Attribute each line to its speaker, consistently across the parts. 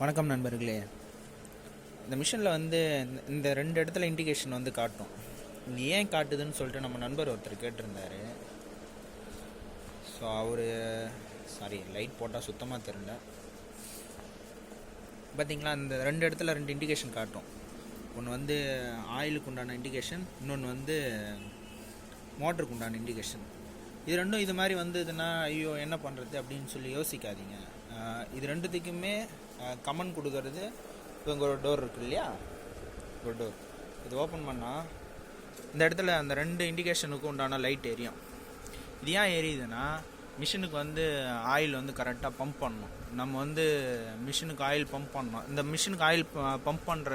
Speaker 1: வணக்கம் நண்பர்களே. இந்த மிஷினில் வந்து இந்த ரெண்டு இடத்துல இண்டிகேஷன் வந்து காட்டும். இது ஏன் காட்டுதுன்னு சொல்லிட்டு நம்ம நண்பர் ஒருத்தர் கேட்டிருந்தார். ஸோ அவர் லைட் போட்டால் சுத்தமாக தெரியல. பார்த்திங்களா, இந்த ரெண்டு இடத்துல ரெண்டு இண்டிகேஷன் காட்டும். ஒன்று வந்து ஆயிலுக்கு உண்டான இண்டிகேஷன், இன்னொன்று வந்து மோட்டருக்கு உண்டான இண்டிகேஷன். இது ரெண்டும் இது மாதிரி வந்ததுன்னா ஐயோ என்ன பண்ணுறது அப்படின்னு சொல்லி யோசிக்காதீங்க. இது ரெண்டுத்துக்குமே கமெண்ட் கொடுக்கறது. இப்போ இங்கே ஒரு டோர் இருக்குது இல்லையா, ஒரு டோர் இது ஓப்பன் பண்ணால் இந்த இடத்துல அந்த ரெண்டு இண்டிகேஷனுக்கு உண்டான லைட் எரியும். இது ஏன் எரியுதுன்னா, மிஷினுக்கு வந்து ஆயில் வந்து கரெக்டாக பம்ப் பண்ணணும். நம்ம வந்து மிஷினுக்கு ஆயில் பம்ப் பண்ணணும். இந்த மிஷினுக்கு ஆயில் பம்ப் பண்ணுற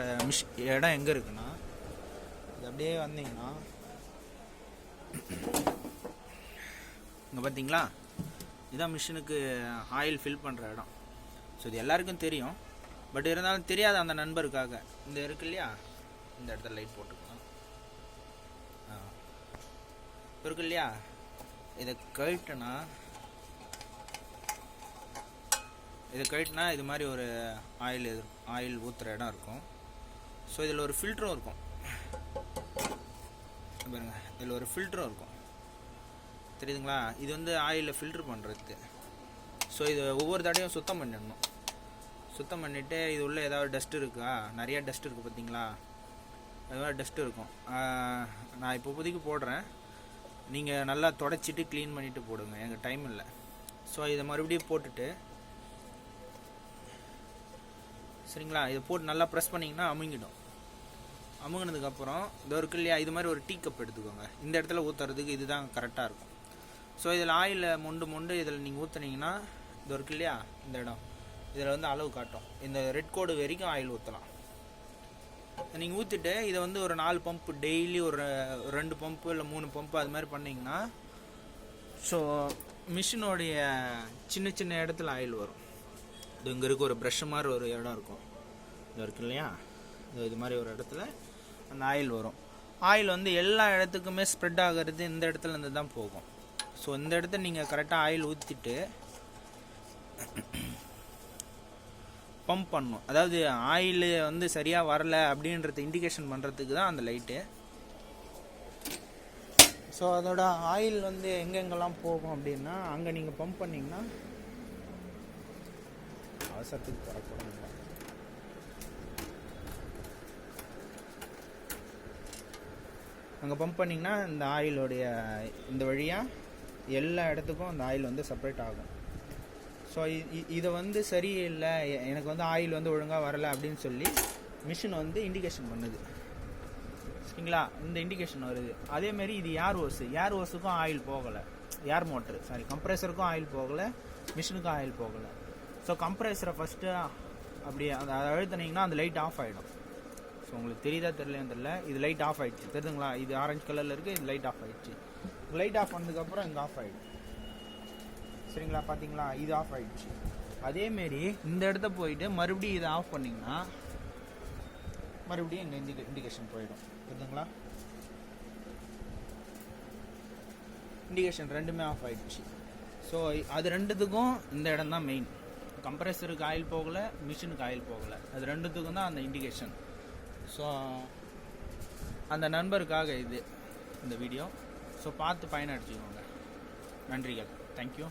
Speaker 1: இடம் எங்கே இருக்குன்னா, இது அப்படியே வந்தீங்கன்னா இங்கே பார்த்தீங்களா, இதுதான் மிஷினுக்கு ஆயில் ஃபில் பண்ணுற இடம். ஸோ இது எல்லாருக்கும் தெரியும், பட் இருந்தாலும் தெரியாத அந்த நண்பருக்காக இந்த இருக்கு இல்லையா, இந்த இடத்துல லைட் போட்டுக்கலாம். இருக்கு இல்லையா, இதை கழட்டுனா இது மாதிரி ஒரு ஆயில் ஊற்றுற இடம் இருக்கும். ஸோ இதில் ஒரு ஃபில்டரும் இருக்கும் பாருங்க, இதில் ஒரு ஃபில்டரும் இருக்கும், தெரியுதுங்களா? இது வந்து ஆயிலை ஃபில்ட்ரு பண்ணுறதுக்கு. ஸோ இது ஒவ்வொரு தடையும் சுத்தம் பண்ணிடணும். சுத்தம் பண்ணிவிட்டு இது உள்ளே ஏதாவது டஸ்ட் இருக்கா, நிறையா டஸ்ட் இருக்குது பார்த்தீங்களா, அது மாதிரி டஸ்ட் இருக்கும். நான் இப்போதைக்கு போடுறேன், நீங்கள் நல்லா தொடச்சிட்டு க்ளீன் பண்ணிவிட்டு போடுங்க, எனக்கு டைம் இல்லை. ஸோ இதை மறுபடியும் போட்டுட்டு சரிங்களா, இதை போட்டு நல்லா ப்ரெஸ் பண்ணிங்கன்னா அமுங்கிடும். அமுங்கினதுக்கப்புறம் இது இருக்கு இல்லையா, இது மாதிரி ஒரு டீ கப் எடுத்துக்கோங்க. இந்த இடத்துல ஊற்றுறதுக்கு இதுதான் கரெக்டாக இருக்கும். ஸோ இதில் ஆயிலை மொண்டு இதில் நீங்கள் ஊற்றுனீங்கன்னா இது இருக்கு இல்லையா, இந்த இடம் இதில் வந்து அளவு காட்டும். இந்த ரெட் கோடு வரைக்கும் ஆயில் ஊற்றலாம். நீங்கள் ஊற்றிட்டு இதை வந்து ஒரு 4 பம்ப்பு டெய்லி ஒரு 2 பம்ப்பு இல்லை 3 பம்ப்பு அது மாதிரி பண்ணிங்கன்னா, ஸோ மிஷினோடைய சின்ன சின்ன இடத்துல ஆயில் வரும். இது இங்கே இருக்க ஒரு ப்ரஷ் மாதிரி ஒரு இடம் இருக்கும், இது இருக்கு இல்லையா, இது மாதிரி ஒரு இடத்துல அந்த ஆயில் வரும். ஆயில் வந்து எல்லா இடத்துக்குமே ஸ்ப்ரெட் ஆகிறது இந்த இடத்துல இருந்து தான் போகும். ஸோ இந்த இடத்துல நீங்கள் கரெக்டாக ஆயில் ஊற்றிட்டு பம்ப் பண்ணணும். அதாவது ஆயில் வந்து சரியாக வரல அப்படின்றத இண்டிகேஷன் பண்ணுறதுக்கு தான் அந்த லைட்டு. ஸோ அதோட ஆயில் வந்து எங்கெங்கெல்லாம் போகும் அப்படின்னா, அங்கே நீங்கள் பம்ப் பண்ணிங்கன்னா அவசரத்துக்கு திறக்கணும். அங்கே பம்ப் பண்ணிங்கன்னா இந்த ஆயிலோடைய இந்த வழியாக எல்லா இடத்துக்கும் அந்த ஆயில் வந்து செப்பரேட் ஆகும். ஸோ இதை வந்து சரியில்லை, எனக்கு வந்து ஆயில் வந்து ஒழுங்காக வரலை அப்படின்னு சொல்லி மிஷின் வந்து இண்டிகேஷன் பண்ணுது, சரிங்களா? இந்த இண்டிகேஷன் வருது. அதேமாரி இது ஏர் ஹோஸுக்கும் ஆயில் போகலை, ஏர் மோட்ரு கம்ப்ரெசருக்கும் ஆயில் போகலை, மிஷினுக்கும் ஆயில் போகலை. ஸோ கம்ப்ரெசரை ஃபஸ்ட்டு அப்படி அதை அழுத்தினீங்கன்னா அந்த லைட் ஆஃப் ஆகிடும். ஸோ உங்களுக்கு தெரியுதா தெரியலன்னு தெரியல, இது லைட் ஆஃப் ஆகிடுச்சு, தெரியுதுங்களா? இது ஆரஞ்சு கலரில் இருக்குது, இது லைட் ஆஃப் ஆகிடுச்சு. லைட் ஆஃப் பண்ணதுக்கப்புறம் இங்கே ஆஃப் ஆகிடும், சரிங்களா? பார்த்தீங்களா, இது ஆஃப் ஆகிடுச்சு. அதேமாரி இந்த இடத்த போயிட்டு மறுபடியும் இதை ஆஃப் பண்ணிங்கன்னா மறுபடியும் இங்கே இண்டிகேஷன் போயிடும், புரியுதுங்களா? இண்டிகேஷன் ரெண்டுமே ஆஃப் ஆகிடுச்சு. ஸோ அது ரெண்டுத்துக்கும் இந்த இடம் தான் மெயின். கம்ப்ரெசருக்கு ஆயில் போகலை, மிஷினுக்கு ஆயில் போகலை, அது ரெண்டுத்துக்கும் தான் அந்த இண்டிகேஷன். ஸோ அந்த நண்பருக்காக இந்த வீடியோ. ஸோ பார்த்து பயனடைச்சுக்கோங்க. நன்றிகள். தேங்க்யூ.